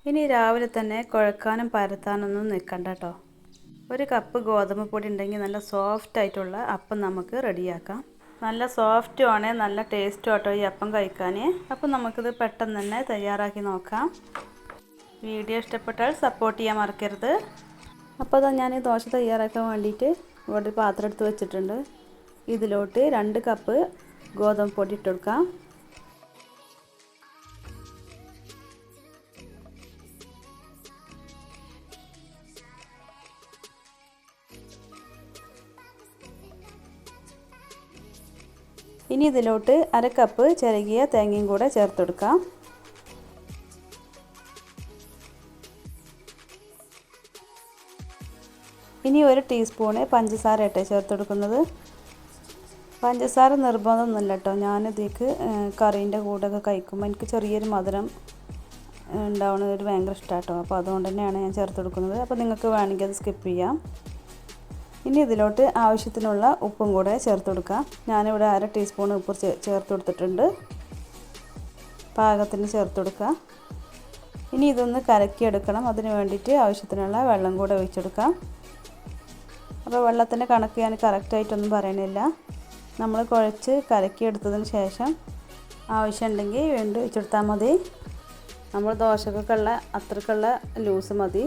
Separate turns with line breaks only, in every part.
ഇനി രാവിലെ തന്നെ കുഴക്കാനും പരത്താനൊന്നും നിൽക്കണ്ട കേട്ടോ. ഒരു കപ്പ് ഗോതമ്പ് പൊടി ഉണ്ടെങ്കിൽ നല്ല സോഫ്റ്റ് ആയിട്ടുള്ള അപ്പം നമുക്ക് റെഡിയാക്കാം. നല്ല സോഫ്റ്റും ആണ്, നല്ല ടേസ്റ്റും ആട്ടോ ഈ അപ്പം കഴിക്കാൻ. അപ്പം നമുക്കിത് പെട്ടെന്ന് തന്നെ തയ്യാറാക്കി നോക്കാം. വീഡിയോ ഇഷ്ടപ്പെട്ടാൽ സപ്പോർട്ട് ചെയ്യാൻ മറക്കരുത്. അപ്പോൾ അതാ ഞാൻ ദോശ തയ്യാറാക്കാൻ വേണ്ടിയിട്ട് ഇവിടെ ഒരു പാത്രം എടുത്ത് വെച്ചിട്ടുണ്ട്. ഇതിലോട്ട് 2 കപ്പ് ഗോതമ്പ് പൊടി ഇട്ട് കൊടുക്കാം. ഇനി ഇതിലോട്ട് 1/2 കപ്പ് ചിരകിയ തേങ്ങയും കൂടെ ചേർത്ത് കൊടുക്കാം. ഇനി 1 ടീസ്പൂണ് പഞ്ചസാര ഇട്ട് ചേർത്ത് കൊടുക്കുന്നത്. പഞ്ചസാര നിർബന്ധമൊന്നുമില്ല കേട്ടോ. ഞാനിതിലേക്ക് കറീൻ്റെ കൂടെയൊക്കെ കഴിക്കുമ്പോൾ എനിക്ക് ചെറിയൊരു മധുരം ഉണ്ടാവുന്നത് ഭയങ്കര ഇഷ്ടമാണ് കേട്ടോ. അപ്പോൾ അതുകൊണ്ട് തന്നെയാണ് ഞാൻ ചേർത്ത് കൊടുക്കുന്നത്. അപ്പോൾ നിങ്ങൾക്ക് വേണമെങ്കിൽ അത് സ്കിപ്പ് ചെയ്യാം. ഇനി ഇതിലോട്ട് ആവശ്യത്തിനുള്ള ഉപ്പും കൂടെ ചേർത്ത് കൊടുക്കാം. ഞാനിവിടെ 1/2 ടീസ്പൂൺ ഉപ്പ് ചേർത്ത് കൊടുത്തിട്ടുണ്ട്. പാകത്തിന് ചേർത്ത് കൊടുക്കുക. ഇനി ഇതൊന്ന് കലക്കിയെടുക്കണം. അതിന് വേണ്ടിയിട്ട് ആവശ്യത്തിനുള്ള വെള്ളം കൂടെ ഒഴിച്ചെടുക്കാം. അപ്പോൾ വെള്ളത്തിൻ്റെ കണക്ക് ഞാൻ കറക്റ്റായിട്ടൊന്നും പറയണില്ല. നമ്മൾ കുഴച്ച് കലക്കിയെടുത്തതിന് ശേഷം ആവശ്യമുണ്ടെങ്കിൽ വീണ്ടും ഒഴിച്ചെടുത്താൽ മതി. നമ്മൾ ദോശക്കൊക്കെയുള്ള അത്രക്കുള്ള ലൂസ് മതി.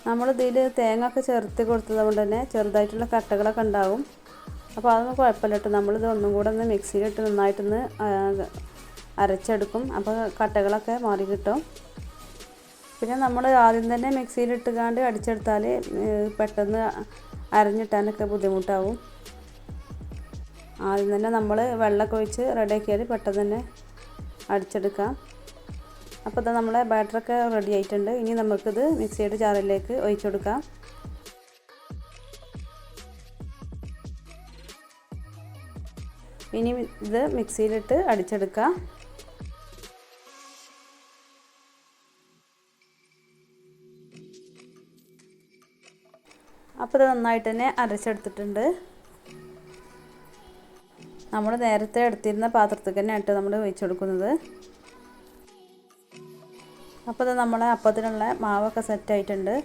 നമ്മളിതിൽ തേങ്ങ ഒക്കെ ചേർത്ത് കൊടുത്തത് കൊണ്ട് തന്നെ ചെറുതായിട്ടുള്ള കട്ടകളൊക്കെ ഉണ്ടാവും. അപ്പോൾ അതൊന്നും കുഴപ്പമില്ല കേട്ടോ. നമ്മളിത് ഒന്നും കൂടെ ഒന്ന് മിക്സിയിലിട്ട് നന്നായിട്ടൊന്ന് അരച്ചെടുക്കും. അപ്പോൾ കട്ടകളൊക്കെ മാറി കിട്ടും. പിന്നെ നമ്മൾ ആദ്യം തന്നെ മിക്സിയിലിട്ടുകാണ്ട് അടിച്ചെടുത്താൽ പെട്ടെന്ന് അരഞ്ഞിട്ടാനൊക്കെ ബുദ്ധിമുട്ടാവും. ആദ്യം തന്നെ നമ്മൾ വെള്ളമൊക്കെ ഒഴിച്ച് റെഡിയാക്കിയാൽ പെട്ടെന്ന് തന്നെ അടിച്ചെടുക്കാം. അപ്പോൾ ഇത് നമ്മളെ ബാറ്ററൊക്കെ റെഡി ആയിട്ടുണ്ട്. ഇനി നമുക്കിത് മിക്സിയുടെ ജാറിലേക്ക് ഒഴിച്ചു കൊടുക്കാം. ഇനി ഇത് മിക്സിയിലിട്ട് അടിച്ചെടുക്കാം. അപ്പോൾ ഇത് നന്നായിട്ട് തന്നെ അരച്ചെടുത്തിട്ടുണ്ട്. നമ്മൾ നേരത്തെ എടുത്തിരുന്ന പാത്രത്തിൽ തന്നെ ആയിട്ട് നമ്മൾ ഒഴിച്ചു കൊടുക്കുന്നത്. അപ്പോൾ ഇത് നമ്മളെ അപ്പത്തിനുള്ള മാവൊക്കെ സെറ്റായിട്ടുണ്ട്.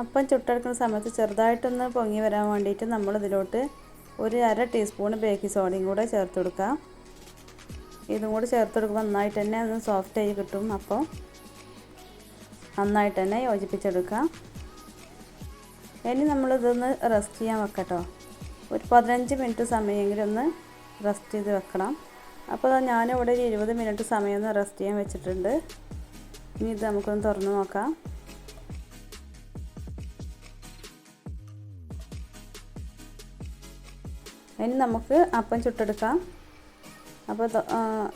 അപ്പം ചുട്ടെടുക്കുന്ന സമയത്ത് ചെറുതായിട്ടൊന്ന് പൊങ്ങി വരാൻ വേണ്ടിയിട്ട് നമ്മൾ ഇതിലോട്ട് 1/2 ടീസ്പൂൺ ബേക്കിംഗ് സോഡയും കൂടെ ചേർത്ത് കൊടുക്കാം. ഇതും കൂടി ചേർത്ത് കൊടുക്കുമ്പോൾ നന്നായിട്ട് തന്നെ ഒന്ന് സോഫ്റ്റായി കിട്ടും. അപ്പോൾ നന്നായിട്ട് തന്നെ യോജിപ്പിച്ചെടുക്കാം. ഇനി നമ്മളിതൊന്ന് റെസ്റ്റ് ചെയ്യാൻ വെക്കട്ടോ. ഒരു 15 മിനിറ്റ് സമയമെങ്കിലും ഒന്ന് റെസ്റ്റ് ചെയ്ത് വെക്കണം. അപ്പോൾ ഞാനിവിടെ ഒരു 20 മിനിറ്റ് സമയം ഒന്ന് റെസ്റ്റ് ചെയ്യാൻ വെച്ചിട്ടുണ്ട്. ഇനി ഇത് നമുക്കൊന്ന് തുറന്ന് നോക്കാം. ഇനി നമുക്ക് അപ്പം ചുട്ടെടുക്കാം. അപ്പോൾ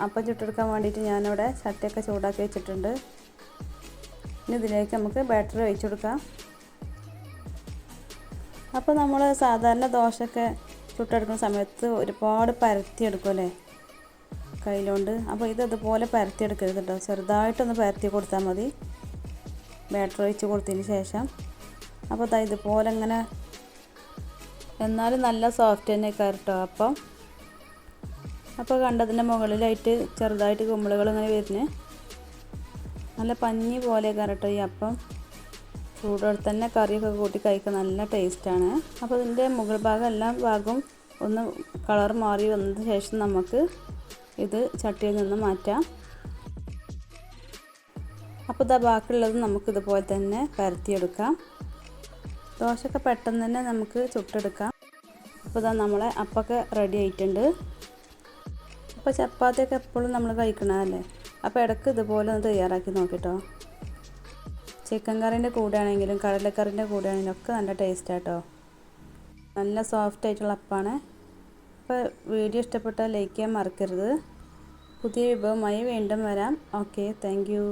അപ്പം ചുട്ടെടുക്കാൻ വേണ്ടിയിട്ട് ഞാനിവിടെ ചട്ടിയൊക്കെ ചൂടാക്കി വെച്ചിട്ടുണ്ട്. ഇനി ഇതിലേക്ക് നമുക്ക് ബാറ്ററി ഒഴിച്ചു കൊടുക്കാം. അപ്പോൾ നമ്മൾ സാധാരണ ദോശയൊക്കെ ചുട്ടെടുക്കുന്ന സമയത്ത് ഒരുപാട് പരത്തിയെടുക്കുമല്ലേ കയ്യിലുണ്ട്. അപ്പോൾ ഇതുപോലെ പരത്തിയെടുക്കരുത് കേട്ടോ. ചെറുതായിട്ടൊന്ന് പരത്തി കൊടുത്താൽ മതി ബാറ്ററി ഒഴിച്ച് കൊടുത്തതിന് ശേഷം. അപ്പോൾ ഇതുപോലെ ഇങ്ങനെ എന്നാലും നല്ല സോഫ്റ്റ് തന്നെ കേട്ടോ അപ്പം. അപ്പോൾ കണ്ടതിൻ്റെ മുകളിലായിട്ട് ചെറുതായിട്ട് കുമ്പിളുകൾ ഇങ്ങനെ വരുന്നത് നല്ല പഞ്ഞി പോലെ കേട്ടോ ഈ അപ്പം. ചൂടോടെ തന്നെ കറിയൊക്കെ കൂട്ടി കഴിക്കാൻ നല്ല ടേസ്റ്റാണ്. അപ്പോൾ ഇതിൻ്റെ മുകൾ ഭാഗം എല്ലാ ഭാഗവും ഒന്ന് കളർ മാറി വന്നതിന് ശേഷം നമുക്ക് ഇത് ചട്ടിയിൽ നിന്ന് മാറ്റാം. അപ്പോൾ ബാക്കിയുള്ളത് നമുക്കിതുപോലെ തന്നെ പരത്തിയെടുക്കാം. ദോശയൊക്കെ പെട്ടെന്ന് തന്നെ നമുക്ക് ചുട്ടെടുക്കാം. അപ്പോൾ നമ്മളെ അപ്പമൊക്കെ റെഡി ആയിട്ടുണ്ട്. അപ്പോൾ ചപ്പാത്തിയൊക്കെ എപ്പോഴും നമ്മൾ കഴിക്കണതല്ലേ. അപ്പോൾ ഇടയ്ക്ക് ഇതുപോലെ ഒന്ന് തയ്യാറാക്കി നോക്കിട്ടോ. ചിക്കൻ കറീൻ്റെ കൂടെ ആണെങ്കിലും കടലക്കറിൻ്റെ കൂടെ ആണെങ്കിലും ഒക്കെ നല്ല ടേസ്റ്റാട്ടോ. നല്ല സോഫ്റ്റ് ആയിട്ടുള്ള അപ്പമാണ്. അപ്പോൾ വീഡിയോ ഇഷ്ടപ്പെട്ടാൽ ലൈക്ക് ചെയ്യാൻ മറക്കരുത്. പുതിയ വിഭവമായി വീണ്ടും വരാം. Okay, thank you.